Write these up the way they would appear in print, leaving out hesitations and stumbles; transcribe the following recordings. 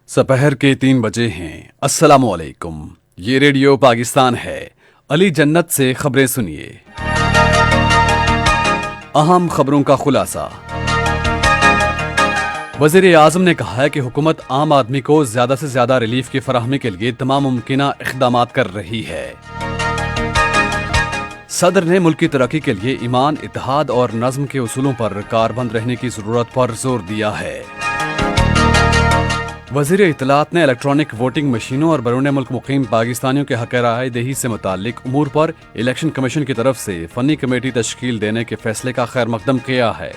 سپہر کے 3 بجے ہیں۔ السلام علیکم، یہ ریڈیو پاکستان ہے۔ علی جنت سے خبریں سنیے۔ اہم خبروں کا خلاصہ۔ وزیر اعظم نے کہا ہے کہ حکومت عام آدمی کو زیادہ سے زیادہ ریلیف کی فراہمی کے لیے تمام ممکنہ اقدامات کر رہی ہے۔ صدر نے ملک کی ترقی کے لیے ایمان، اتحاد اور نظم کے اصولوں پر کاربند رہنے کی ضرورت پر زور دیا ہے۔ وزیر اطلاعات نے الیکٹرانک ووٹنگ مشینوں اور بیرون ملک مقیم پاکستانیوں کے حق رائے دہی سے متعلق امور پر الیکشن کمیشن کی طرف سے فنی کمیٹی تشکیل دینے کے فیصلے کا خیر مقدم کیا ہے۔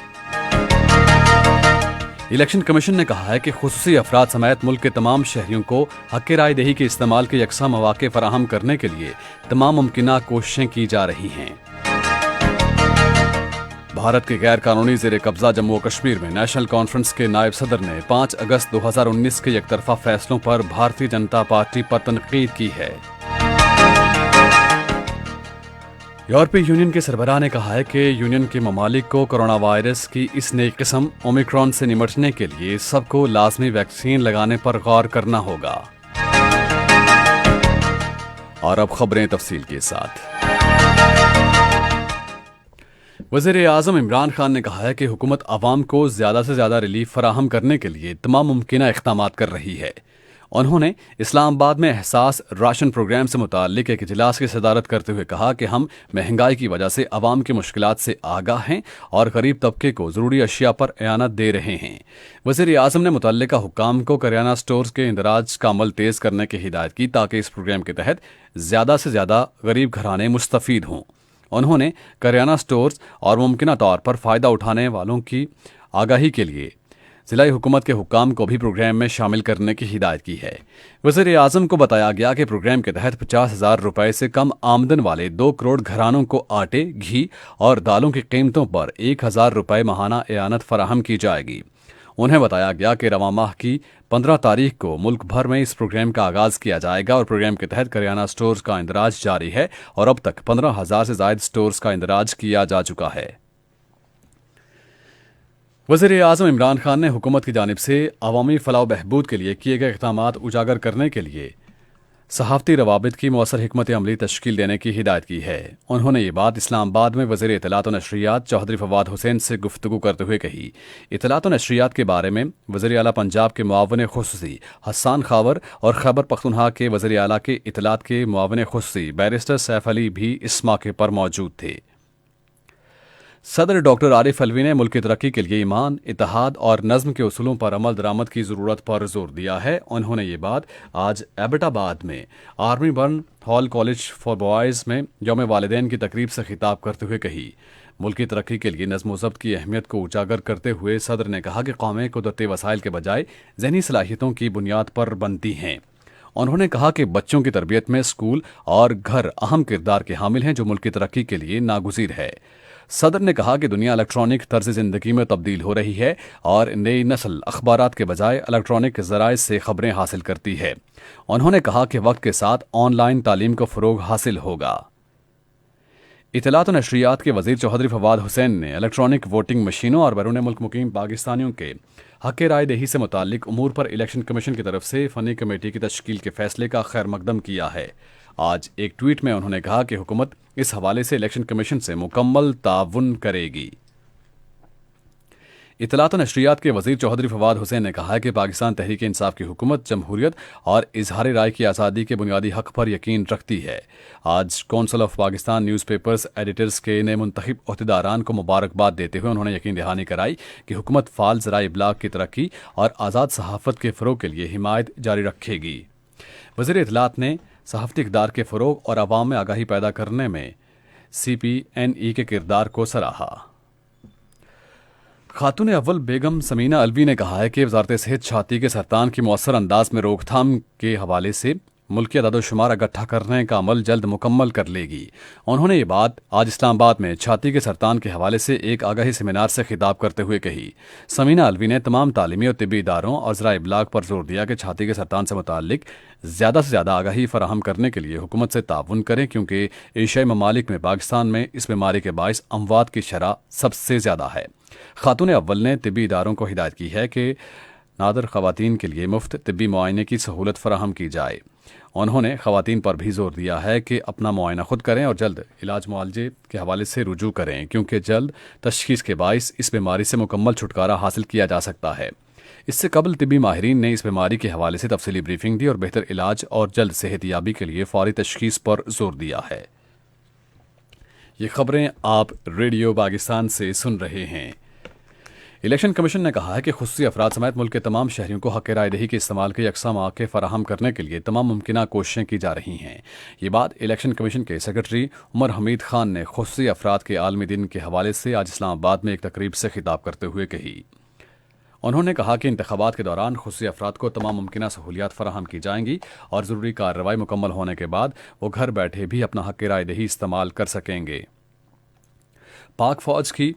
الیکشن کمیشن نے کہا ہے کہ خصوصی افراد سمیت ملک کے تمام شہریوں کو حق رائے دہی کے استعمال کے یکساں مواقع فراہم کرنے کے لیے تمام ممکنہ کوششیں کی جا رہی ہیں۔ بھارت کے غیر قانونی زیر قبضہ جموں و کشمیر میں نیشنل کانفرنس کے نائب صدر نے 5 اگست 2019 کے یک طرفہ فیصلوں پر بھارتی جنتا پارٹی پر تنقید کی ہے۔ یورپی یونین کے سربراہ نے کہا ہے کہ یونین کے ممالک کو کرونا وائرس کی اس نئی قسم اومیکرون سے نمٹنے کے لیے سب کو لازمی ویکسین لگانے پر غور کرنا ہوگا۔ اور اب خبریں تفصیل کے ساتھ۔ وزیر اعظم عمران خان نے کہا ہے کہ حکومت عوام کو زیادہ سے زیادہ ریلیف فراہم کرنے کے لیے تمام ممکنہ اقدامات کر رہی ہے۔ انہوں نے اسلام آباد میں احساس راشن پروگرام سے متعلق ایک اجلاس کی صدارت کرتے ہوئے کہا کہ ہم مہنگائی کی وجہ سے عوام کی مشکلات سے آگاہ ہیں اور غریب طبقے کو ضروری اشیاء پر اعانت دے رہے ہیں۔ وزیر اعظم نے متعلقہ حکام کو کریانہ سٹورز کے اندراج کا عمل تیز کرنے کی ہدایت کی تاکہ اس پروگرام کے تحت زیادہ سے زیادہ غریب گھرانے مستفید ہوں۔ انہوں نے کریانہ سٹورز اور ممکنہ طور پر فائدہ اٹھانے والوں کی آگاہی کے لیے ضلعی حکومت کے حکام کو بھی پروگرام میں شامل کرنے کی ہدایت کی ہے۔ وزیر اعظم کو بتایا گیا کہ پروگرام کے تحت 50,000 روپے سے کم آمدن والے 2 کروڑ گھرانوں کو آٹے، گھی اور دالوں کی قیمتوں پر 1,000 روپے ماہانہ اعانت فراہم کی جائے گی۔ انہیں بتایا گیا کہ رواں ماہ کی 15 تاریخ کو ملک بھر میں اس پروگرام کا آغاز کیا جائے گا اور پروگرام کے تحت کریانہ سٹورز کا اندراج جاری ہے اور اب تک 15,000 سے زائد سٹورز کا اندراج کیا جا چکا ہے۔ وزیر اعظم عمران خان نے حکومت کی جانب سے عوامی فلاح و بہبود کے لیے کیے گئے اقدامات اجاگر کرنے کے لیے صحافتی روابط کی مؤثر حکمت عملی تشکیل دینے کی ہدایت کی ہے۔ انہوں نے یہ بات اسلام آباد میں وزیر اطلاعات و نشریات چودھری فواد حسین سے گفتگو کرتے ہوئے کہی۔ اطلاعات و نشریات کے بارے میں وزیر اعلیٰ پنجاب کے معاون خصوصی حسان خاور اور خیبر پختونخوا کے وزیر اعلیٰ کے اطلاعات کے معاون خصوصی بیرسٹر سیف علی بھی اس موقع پر موجود تھے۔ صدر ڈاکٹر عارف علوی نے ملک کی ترقی کے لیے ایمان، اتحاد اور نظم کے اصولوں پر عمل درآمد کی ضرورت پر زور دیا ہے۔ انہوں نے یہ بات آج ایبٹ آباد میں army Burn Hall college for boys میں یوم والدین کی تقریب سے خطاب کرتے ہوئے کہی۔ ملک کی ترقی کے لیے نظم و ضبط کی اہمیت کو اجاگر کرتے ہوئے صدر نے کہا کہ قومیں قدرتی وسائل کے بجائے ذہنی صلاحیتوں کی بنیاد پر بنتی ہیں۔ انہوں نے کہا کہ بچوں کی تربیت میں اسکول اور گھر اہم کردار کے حامل ہیں جو ملک کی ترقی کے لیے ناگزیر ہے۔ صدر نے کہا کہ دنیا الیکٹرانک طرز زندگی میں تبدیل ہو رہی ہے اور نئی نسل اخبارات کے بجائے الیکٹرانک ذرائع سے خبریں حاصل کرتی ہے۔ انہوں نے کہا کہ وقت کے ساتھ آن لائن تعلیم کو فروغ حاصل ہوگا۔ اطلاعات و نشریات کے وزیر چودھری فواد حسین نے الیکٹرانک ووٹنگ مشینوں اور بیرون ملک مقیم پاکستانیوں کے حق رائے دہی سے متعلق امور پر الیکشن کمیشن کی طرف سے فنی کمیٹی کی تشکیل کے فیصلے کا خیر مقدم کیا ہے۔ آج ایک ٹویٹ میں انہوں نے کہا کہ حکومت اس حوالے سے الیکشن کمیشن سے مکمل تعاون کرے گی۔ اطلاعات و نشریات کے وزیر چودھری فواد حسین نے کہا کہ پاکستان تحریک انصاف کی حکومت جمہوریت اور اظہار رائے کی آزادی کے بنیادی حق پر یقین رکھتی ہے۔ آج council of Pakistan news papers editors کے نئے منتخب عہدیداران کو مبارکباد دیتے ہوئے انہوں نے یقین دہانی کرائی کہ حکومت فعال ذرائع ابلاغ کی ترقی اور آزاد صحافت کے فروغ کے لیے حمایت جاری رکھے گی۔ وزیر اطلاعات نے صحافتی اقدار کے فروغ اور عوام میں آگاہی پیدا کرنے میں CPNE کے کردار کو سراہا۔ خاتون اول بیگم سمینہ علوی نے کہا ہے کہ وزارت صحت چھاتی کے سرطان کی مؤثر انداز میں روک تھام کے حوالے سے ملکی اعداد و شمار اکٹھا کرنے کا عمل جلد مکمل کر لے گی۔ انہوں نے یہ بات آج اسلام آباد میں چھاتی کے سرطان کے حوالے سے ایک آگاہی سیمینار سے خطاب کرتے ہوئے کہی۔ سمینہ علوی نے تمام تعلیمی اور طبی اداروں اور ذرائع ابلاغ پر زور دیا کہ چھاتی کے سرطان سے متعلق زیادہ سے زیادہ آگاہی فراہم کرنے کے لیے حکومت سے تعاون کریں کیونکہ ایشیائی ممالک میں پاکستان میں اس بیماری کے باعث اموات کی شرح سب سے زیادہ ہے۔ خاتون اول نے طبی اداروں کو ہدایت کی ہے کہ نادر خواتین کے لیے مفت طبی معائنے کی سہولت فراہم کی جائے۔ انہوں نے خواتین پر بھی زور دیا ہے کہ اپنا معائنہ خود کریں اور جلد علاج معالجے کے حوالے سے رجوع کریں، کیونکہ جلد تشخیص کے باعث اس بیماری سے مکمل چھٹکارا حاصل کیا جا سکتا ہے۔ اس سے قبل طبی ماہرین نے اس بیماری کے حوالے سے تفصیلی بریفنگ دی اور بہتر علاج اور جلد صحت یابی کے لیے فوری تشخیص پر زور دیا ہے۔ یہ خبریں آپ ریڈیو پاکستان سے سن رہے ہیں۔ الیکشن کمیشن نے کہا ہے کہ خصوصی افراد سمیت ملک کے تمام شہریوں کو حق رائے دہی کے استعمال کے یکساں مواقع فراہم کرنے کے لیے تمام ممکنہ کوششیں کی جا رہی ہیں۔ یہ بات الیکشن کمیشن کے سیکرٹری عمر حمید خان نے خصوصی افراد کے عالمی دن کے حوالے سے آج اسلام آباد میں ایک تقریب سے خطاب کرتے ہوئے کہی۔ انہوں نے کہا کہ انتخابات کے دوران خصوصی افراد کو تمام ممکنہ سہولیات فراہم کی جائیں گی اور ضروری کارروائی مکمل ہونے کے بعد وہ گھر بیٹھے بھی اپنا حق رائے دہی استعمال کر سکیں گے۔ پاک فوج کی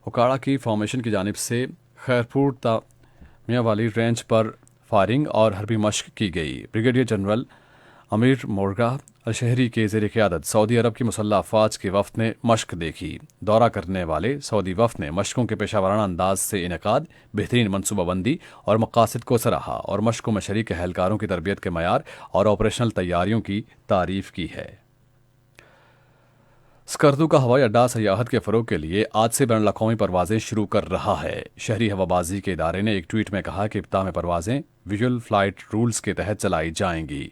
اکاڑا کی فارمیشن کی جانب سے خیرپور تا میاں والی رینج پر فائرنگ اور حربی مشق کی گئی۔ بریگیڈیئر جنرل امیر مورگا الشہری کے زیر قیادت سعودی عرب کی مسلح افواج کے وفد نے مشق دیکھی۔ دورہ کرنے والے سعودی وفد نے مشقوں کے پیشہ ورانہ انداز سے انعقاد، بہترین منصوبہ بندی اور مقاصد کو سراہا اور مشقوں میں شریک اہلکاروں کی تربیت کے معیار اور آپریشنل تیاریوں کی تعریف کی ہے۔ اسکردو کا ہوائی اڈہ سیاحت کے فروغ کے لیے آج سے بین الاقوامی پروازیں شروع کر رہا ہے۔ شہری ہوابازی کے ادارے نے ایک ٹویٹ میں کہا کہ ابتدا میں پروازیں ویژول فلائٹ رولز کے تحت چلائی جائیں گی۔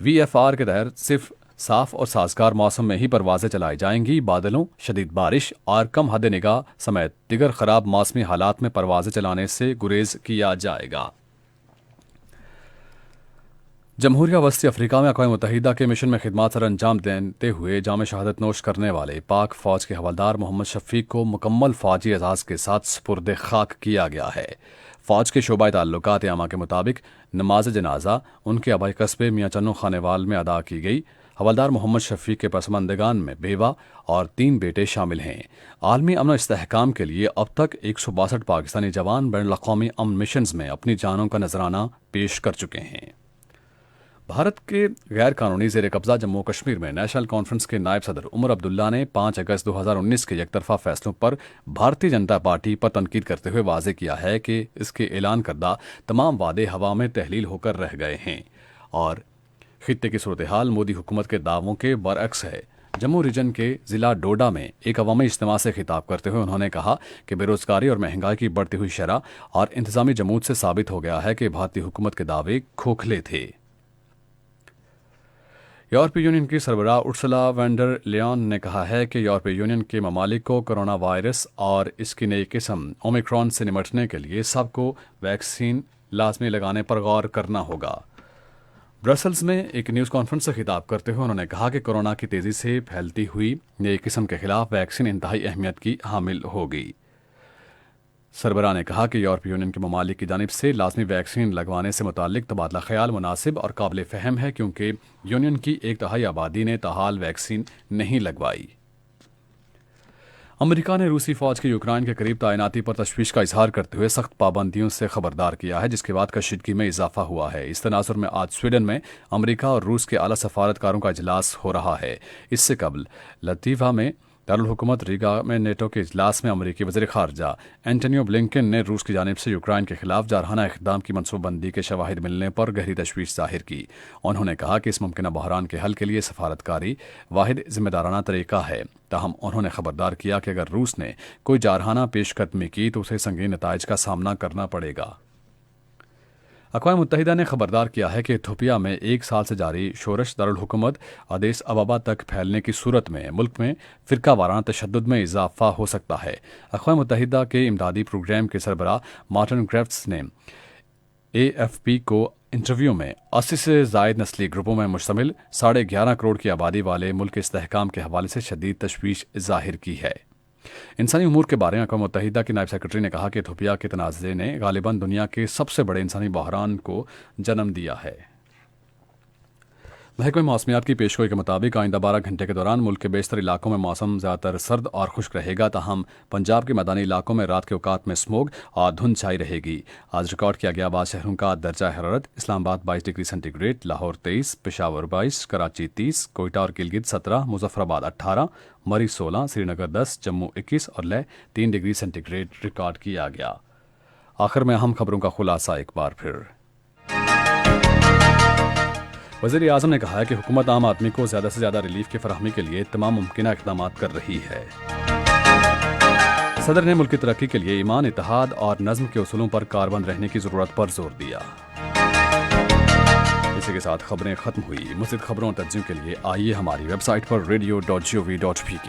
وی ایف آر کے تحت صرف صاف اور سازگار موسم میں ہی پروازیں چلائی جائیں گی۔ بادلوں، شدید بارش اور کم حد نگاہ سمیت دیگر خراب موسمی حالات میں پروازیں چلانے سے گریز کیا جائے گا۔ جمہوریہ وسطی افریقہ میں اقوام متحدہ کے مشن میں خدمات سر انجام دیتے ہوئے جام شہادت نوش کرنے والے پاک فوج کے حوالدار محمد شفیق کو مکمل فوجی اعزاز کے ساتھ سپرد خاک کیا گیا ہے۔ فوج کے شعبہ تعلقات عامہ کے مطابق نماز جنازہ ان کے آبائی قصبے میاں چنو خانیوال میں ادا کی گئی۔ حوالدار محمد شفیق کے پسماندگان میں بیوہ اور 3 بیٹے شامل ہیں۔ عالمی امن و استحکام کے لیے اب تک 162 پاکستانی جوان بین الاقوامی امن مشنز میں اپنی جانوں کا نذرانہ پیش کر چکے ہیں۔ بھارت کے غیر قانونی زیر قبضہ جموں کشمیر میں نیشنل کانفرنس کے نائب صدر عمر عبداللہ نے 5 اگست 2019 کے یک طرفہ فیصلوں پر بھارتی جنتا پارٹی پر تنقید کرتے ہوئے واضح کیا ہے کہ اس کے اعلان کردہ تمام وعدے ہوا میں تحلیل ہو کر رہ گئے ہیں اور خطے کی صورتحال مودی حکومت کے دعووں کے برعکس ہے۔ جموں ریجن کے ضلع ڈوڈا میں ایک عوامی اجتماع سے خطاب کرتے ہوئے انہوں نے کہا کہ بے روزگاری اور مہنگائی کی بڑھتی ہوئی شرح اور انتظامی جمود سے ثابت ہو گیا ہے کہ بھارتی حکومت کے دعوے کھوکھلے تھے۔ یورپی یونین کی سربراہ ارسلا وینڈر لیون نے کہا ہے کہ یورپی یونین کے ممالک کو کرونا وائرس اور اس کی نئی قسم اومیکرون سے نمٹنے کے لیے سب کو ویکسین لازمی لگانے پر غور کرنا ہوگا۔ برسلز میں ایک نیوز کانفرنس سے خطاب کرتے ہوئے انہوں نے کہا کہ کورونا کی تیزی سے پھیلتی ہوئی نئی قسم کے خلاف ویکسین انتہائی اہمیت کی حامل ہوگی۔ سربراہ نے کہا کہ یورپی یونین کے ممالک کی جانب سے لازمی ویکسین لگوانے سے متعلق تبادلہ خیال مناسب اور قابل فہم ہے، کیونکہ یونین کی 1/3 آبادی نے تاحال ویکسین نہیں لگوائی۔ امریکہ نے روسی فوج کی یوکرائن کے قریب تعیناتی پر تشویش کا اظہار کرتے ہوئے سخت پابندیوں سے خبردار کیا ہے، جس کے بعد کشیدگی میں اضافہ ہوا ہے۔ اس تناظر میں آج سویڈن میں امریکہ اور روس کے اعلیٰ سفارتکاروں کا اجلاس ہو رہا ہے۔ اس سے قبل لطیفا میں دارالحکومت ریگا میں نیٹو کے اجلاس میں امریکی وزیر خارجہ اینٹونی بلنکن نے روس کی جانب سے یوکرائن کے خلاف جارحانہ اقدام کی منصوبہ بندی کے شواہد ملنے پر گہری تشویش ظاہر کی۔ انہوں نے کہا کہ اس ممکنہ بحران کے حل کے لیے سفارتکاری واحد ذمہ دارانہ طریقہ ہے، تاہم انہوں نے خبردار کیا کہ اگر روس نے کوئی جارحانہ پیش قدمی کی تو اسے سنگین نتائج کا سامنا کرنا پڑے گا۔ اقوام متحدہ نے خبردار کیا ہے کہ ایتھوپیا میں 1 سال سے جاری شورش دارالحکومت ادیس ابابا تک پھیلنے کی صورت میں ملک میں فرقہ وارانہ تشدد میں اضافہ ہو سکتا ہے۔ اقوام متحدہ کے امدادی پروگرام کے سربراہ مارٹن گریفٹس نے AFP کو انٹرویو میں 80 سے زائد نسلی گروپوں میں مشتمل 11.5 کروڑ کی آبادی والے ملک کے استحکام کے حوالے سے شدید تشویش ظاہر کی ہے۔ انسانی امور کے بارے میں اقوام متحدہ کے نائب سیکرٹری نے کہا کہ ایتھوپیا کے تنازع نے غالباً دنیا کے سب سے بڑے انسانی بحران کو جنم دیا ہے۔ محکمہ موسمیات کی پیشگوئی کے مطابق آئندہ 12 گھنٹے کے دوران ملک کے بیشتر علاقوں میں موسم زیادہ تر سرد اور خشک رہے گا، تاہم پنجاب کے میدانی علاقوں میں رات کے اوقات میں اسموگ اور دھند چھائی رہے گی۔ آج ریکارڈ کیا گیا بعض شہروں کا درجہ حرارت: Islamabad 22 degree centigrade, Lahore 23، Peshawar 22، Karachi 30، Quetta اور گلگت 17، مظفر آباد 18، مری 16، سری نگر 10، جموں 21 اور Layyah 3 degree centigrade record کیا گیا۔ آخر میں اہم خبروں کا خلاصہ ایک بار پھر۔ وزیر اعظم نے کہا ہے کہ حکومت عام آدمی کو زیادہ سے زیادہ ریلیف کی فراہمی کے لیے تمام ممکنہ اقدامات کر رہی ہے۔ صدر نے ملک کی ترقی کے لیے ایمان، اتحاد اور نظم کے اصولوں پر کاربند رہنے کی ضرورت پر زور دیا۔ اسی کے ساتھ خبریں ختم ہوئی۔ مزید خبروں اور تجزیوں کے لیے آئیے ہماری ویب سائٹ پر radio.gov.pk